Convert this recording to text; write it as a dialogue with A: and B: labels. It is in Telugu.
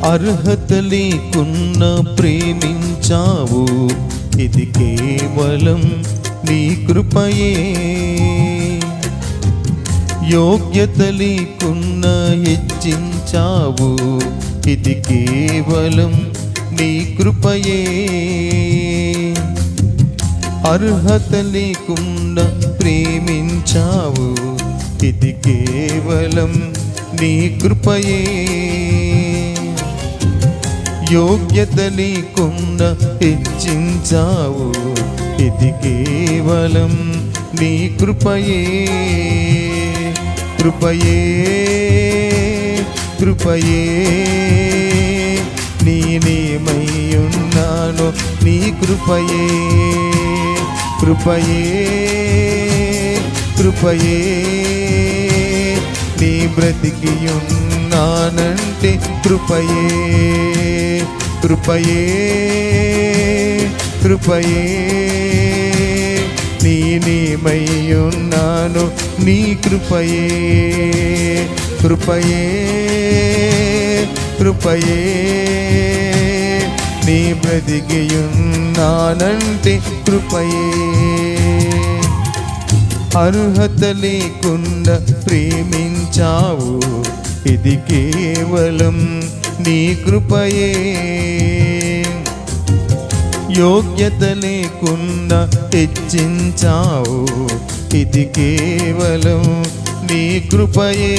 A: అర్హత లేకున్నా ప్రేమించావు, ఇది కేవలం నీ కృపయే. యోగ్యత లేకున్నా హెచ్చించావు, ఇది కేవలం నీ కృపయే. అర్హత లేకుండా ప్రేమించావు, ఇది కేవలం నీ కృపయే. యోగ్యత లేకుండా హెచ్చించావు, ఇది కేవలం నీ కృపయే. కృపయే కృపయే నేనేమై ఉన్నాను, నీ కృపయే. కృపయే కృపయే నీ బ్రతికి ఉన్నానంటే కృపయే. కృపయే కృపయే నేనేమై ఉన్నాను, నీ కృపయే. కృపయే కృపయే నీ బ్రతికి ఉన్నానంటే కృపయే. అర్హత లేకుండా ప్రేమించావు, ఇది కేవలం నీ కృపయే. యోగ్యత లేకుండా హెచ్చించావు, ఇది కేవలం నీ కృపయే.